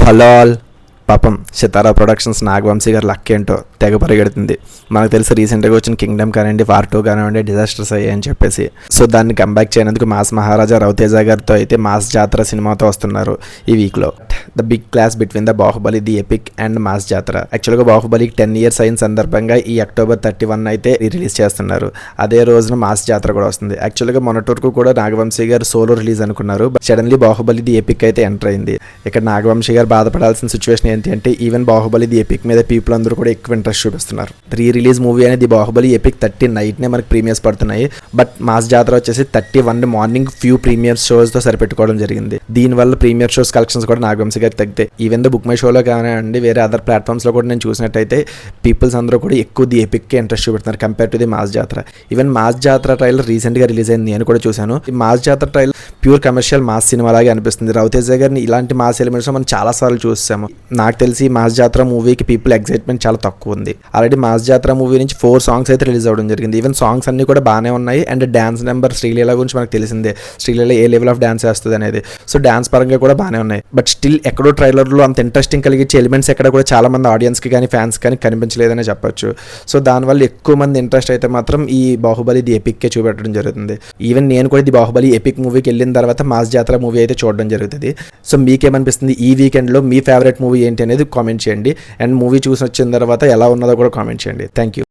Hello all. పాపం సితారా productions Nagavamsi గారు luck ఏంటో తెగ పరిగెడుతుంది. మనకు తెలిసి రీసెంట్గా వచ్చిన కింగ్డమ్ కానివ్వండి, వార్ 2 కానివ్వండి డిజాస్టర్స్ అయ్యాయని చెప్పేసి, సో దాన్ని కంబ్యాక్ చేయనందుకు మాస్ మహారాజా రవితేజ గారితో అయితే మాస్ జాతర సినిమాతో వస్తున్నారు ఈ వీక్లో. The big clash between the Baahubali the epic and mass Jathara. యాక్చువల్గా బాహుబలికి 10 years అయిన సందర్భంగా ఈ October 31 అయితే రిలీజ్ చేస్తున్నారు. అదే రోజున మాస్ జాతర కూడా వస్తుంది. యాక్చువల్గా మొన్నటి వరకు కూడా నాగవంశీ గారు సోలో రిలీజ్ అనుకున్నారు. But suddenly Baahubali the epic అయితే ఎంటర్ అయింది. ఇక్కడ నాగవంశీ గారు బాధపడాల్సిన సిచ్యువేషన్ ఏంటి అంటే, ఈవెన్ బాహుబలి ది ఎపిక్ మీద పీపుల్ అందరూ కూడా ఎక్కువ ఇంట్రెస్ట్ చూపిస్తున్నారు. రిలీజ్ మూవీ అనేది బాహుబలి ఎపిక్ 30 నైట్నే మనకి ప్రీమియర్స్ పడుతున్నాయి. బట్ మాస్ జాతర వచ్చేసి 31 మార్నింగ్ ఫ్యూ ప్రీమియర్ షోస్తో సరిపెట్టుకోవడం జరిగింది. దీనివల్ల ప్రీమియర్ షోస్ కలెక్షన్స్ కూడా నాగవంశీ గారికి తగ్గితే, ఈవెన్ ద బుక్ మై షోలో కానివ్వండి వేరే అదర్ ప్లాట్ఫామ్స్లో కూడా నేను చూసినట్టయితే పీపుల్స్ అందరూ కూడా ఎక్కువ ది ఎపిక్కే ఇంట్రెస్ట్ చూపెడుతున్నారు compare to the mass Jathara. Even mass Jathara trailer రీసెంట్గా రిలీజ్ అయింది, నేను కూడా చూశాను. ఈ mass Jathara trailer pure commercial mass సినిమా లాగే అనిపిస్తుంది. రవితేజ గారిని ఇలాంటి మాస్ ఎలిమెంట్స్ మనం చాలా సార్లు చూసాము. నాకు తెలిసి మాస్ జాతర మూవీకి పీపుల్ ఎక్సైట్మెంట్ చాలా తక్కువ ఉంది. ఆల్రెడీ మాస్ జాతర మూవీ నుంచి 4 songs అయితే రిలీజ్ అవ్వడం జరిగింది. ఈవెన్ సాంగ్స్ అన్ని కూడా బాగానే ఉన్నాయి. అండ్ డాన్స్ నెంబర్ శ్రీలీల గురించి మనకు తెలిసిందే, శ్రీలీల ఏ లెవెల్ ఆఫ్ డాన్స్ వేస్తుంది అనేది. సో డాన్స్ పరంగా కూడా బాగానే ఉన్నాయి. బట్ స్టిల్ ఎక్కడో ట్రైలర్లో అంత ఇంట్రెస్టింగ్ కలిగించే ఎలిమెంట్స్ ఎక్కడ కూడా చాలా మంది ఆడియన్స్కి కానీ ఫ్యాన్స్ కానీ కనిపించలేదనే చెప్పొచ్చు. సో దానివల్ల ఎక్కువ మంది ఇంట్రెస్ట్ అయితే మాత్రం ఈ బాహుబలి ది ఎపిక్కే చూపెట్టడం జరుగుతుంది. ఈవెన్ నేను కూడా ఇది బాహుబలి ఎపిక్ మూవీకి వెళ్ళిన తర్వాత మాస్ జాతర మూవీ అయితే చూడడం జరుగుతుంది. సో మీకేమనిపిస్తుంది, ఈ వీకెండ్లో మీ ఫేవరెట్ మూవీ ఏంటి అనేది కామెంట్ చేయండి. అండ్ మూవీ చూసి వచ్చిన తర్వాత ఎలా ఉన్నదో కూడా కామెంట్ చేయండి. Thank you.